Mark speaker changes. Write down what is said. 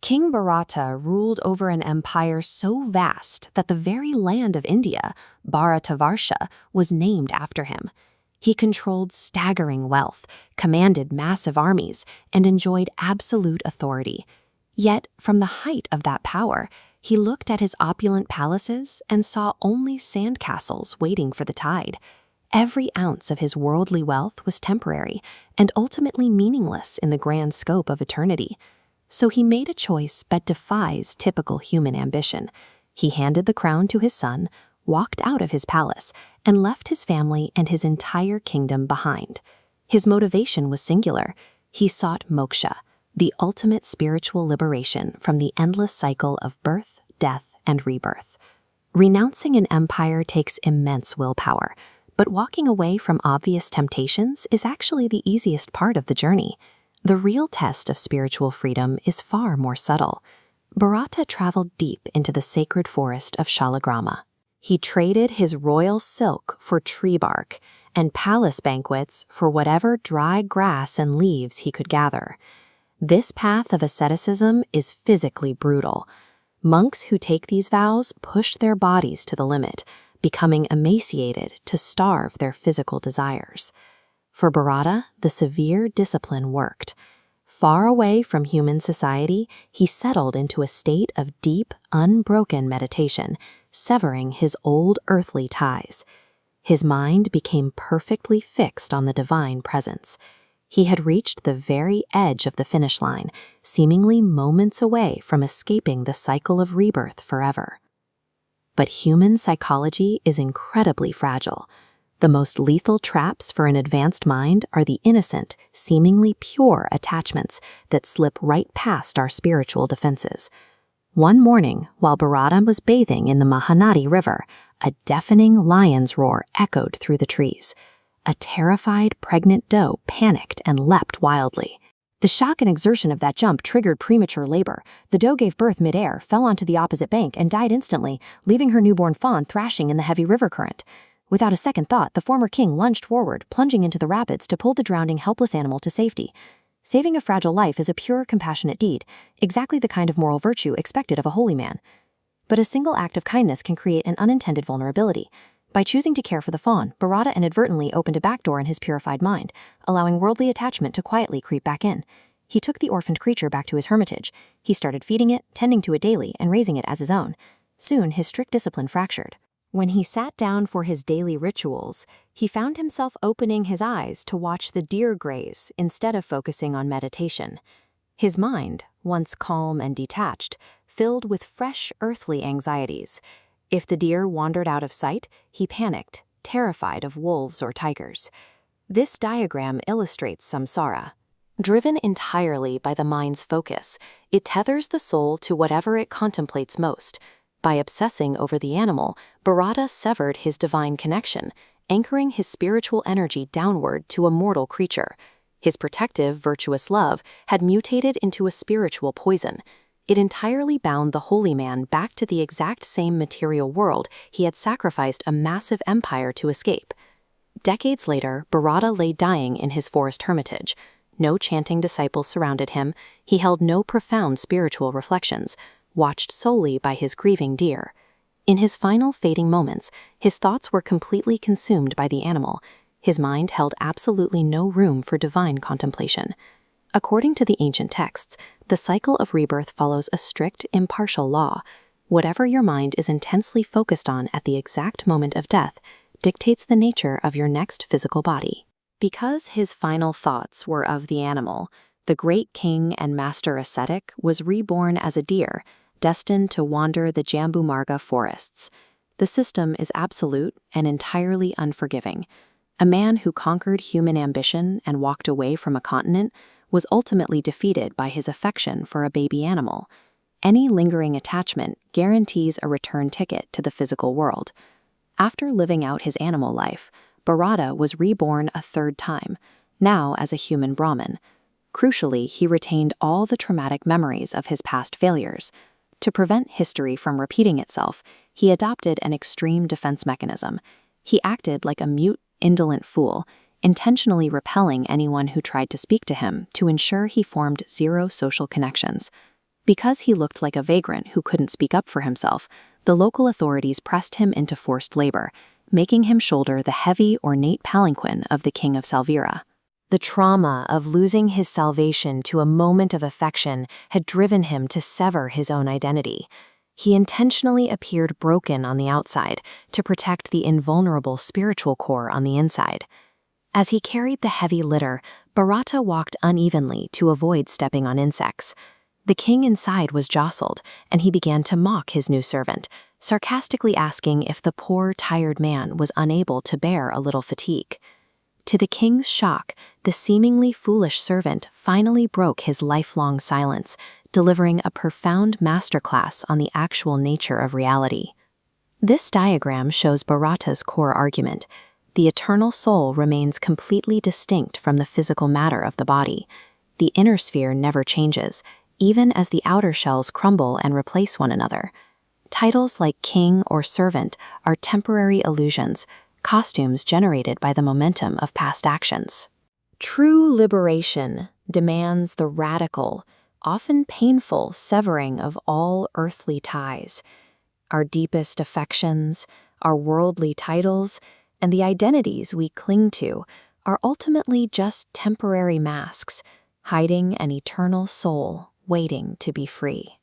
Speaker 1: King Bharata ruled over an empire so vast that the very land of India, Bharatavarsha, was named after him. He controlled staggering wealth, commanded massive armies, and enjoyed absolute authority. Yet, from the height of that power, he looked at his opulent palaces and saw only sandcastles waiting for the tide. Every ounce of his worldly wealth was temporary and ultimately meaningless in the grand scope of eternity. So he made a choice that defies typical human ambition. He handed the crown to his son, walked out of his palace, and left his family and his entire kingdom behind. His motivation was singular. He sought moksha, the ultimate spiritual liberation from the endless cycle of birth, death, and rebirth. Renouncing an empire takes immense willpower, but walking away from obvious temptations is actually the easiest part of the journey. The real test of spiritual freedom is far more subtle. Bharata traveled deep into the sacred forest of Shalagrama. He traded his royal silk for tree bark and palace banquets for whatever dry grass and leaves he could gather. This path of asceticism is physically brutal. Monks who take these vows push their bodies to the limit, becoming emaciated to starve their physical desires. For Bharata, the severe discipline worked. Far away from human society, he settled into a state of deep, unbroken meditation, severing his old earthly ties. His mind became perfectly fixed on the divine presence. He had reached the very edge of the finish line, seemingly moments away from escaping the cycle of rebirth forever. But human psychology is incredibly fragile. The most lethal traps for an advanced mind are the innocent, seemingly pure attachments that slip right past our spiritual defenses. One morning, while Bharata was bathing in the Mahanadi River, a deafening lion's roar echoed through the trees. A terrified pregnant doe panicked and leapt wildly. The shock and exertion of that jump triggered premature labor. The doe gave birth midair, fell onto the opposite bank, and died instantly, leaving her newborn fawn thrashing in the heavy river current. Without a second thought, the former king lunged forward, plunging into the rapids to pull the drowning, helpless animal to safety. Saving a fragile life is a pure, compassionate deed, exactly the kind of moral virtue expected of a holy man. But a single act of kindness can create an unintended vulnerability. By choosing to care for the fawn, Bharata inadvertently opened a back door in his purified mind, allowing worldly attachment to quietly creep back in. He took the orphaned creature back to his hermitage. He started feeding it, tending to it daily, and raising it as his own. Soon, his strict discipline fractured. When he sat down for his daily rituals, he found himself opening his eyes to watch the deer graze instead of focusing on meditation. His mind, once calm and detached, filled with fresh earthly anxieties. If the deer wandered out of sight, he panicked, terrified of wolves or tigers. This diagram illustrates samsara. Driven entirely by the mind's focus, it tethers the soul to whatever it contemplates most. By obsessing over the animal, Bharata severed his divine connection, anchoring his spiritual energy downward to a mortal creature. His protective, virtuous love had mutated into a spiritual poison. It entirely bound the holy man back to the exact same material world he had sacrificed a massive empire to escape. Decades later, Bharata lay dying in his forest hermitage. No chanting disciples surrounded him. He held no profound spiritual reflections, watched solely by his grieving deer. In his final fading moments, his thoughts were completely consumed by the animal. His mind held absolutely no room for divine contemplation. According to the ancient texts, the cycle of rebirth follows a strict, impartial law. Whatever your mind is intensely focused on at the exact moment of death dictates the nature of your next physical body. Because his final thoughts were of the animal, the great king and master ascetic was reborn as a deer, destined to wander the Jambumarga forests. The system is absolute and entirely unforgiving. A man who conquered human ambition and walked away from a continent was ultimately defeated by his affection for a baby animal. Any lingering attachment guarantees a return ticket to the physical world. After living out his animal life, Bharata was reborn a third time, now as a human Brahmin. Crucially, he retained all the traumatic memories of his past failures. To prevent history from repeating itself, he adopted an extreme defense mechanism. He acted like a mute, indolent fool, intentionally repelling anyone who tried to speak to him to ensure he formed zero social connections. Because he looked like a vagrant who couldn't speak up for himself, the local authorities pressed him into forced labor, making him shoulder the heavy, ornate palanquin of the king of Salvira. The trauma of losing his salvation to a moment of affection had driven him to sever his own identity. He intentionally appeared broken on the outside to protect the invulnerable spiritual core on the inside. As he carried the heavy litter, Bharata walked unevenly to avoid stepping on insects. The king inside was jostled, and he began to mock his new servant, sarcastically asking if the poor, tired man was unable to bear a little fatigue. To the king's shock, the seemingly foolish servant finally broke his lifelong silence, delivering a profound masterclass on the actual nature of reality. This diagram shows Bharata's core argument. The eternal soul remains completely distinct from the physical matter of the body. The inner sphere never changes, even as the outer shells crumble and replace one another. Titles like king or servant are temporary illusions, costumes generated by the momentum of past actions. True liberation demands the radical, often painful severing of all earthly ties. Our deepest affections, our worldly titles, and the identities we cling to are ultimately just temporary masks, hiding an eternal soul waiting to be free.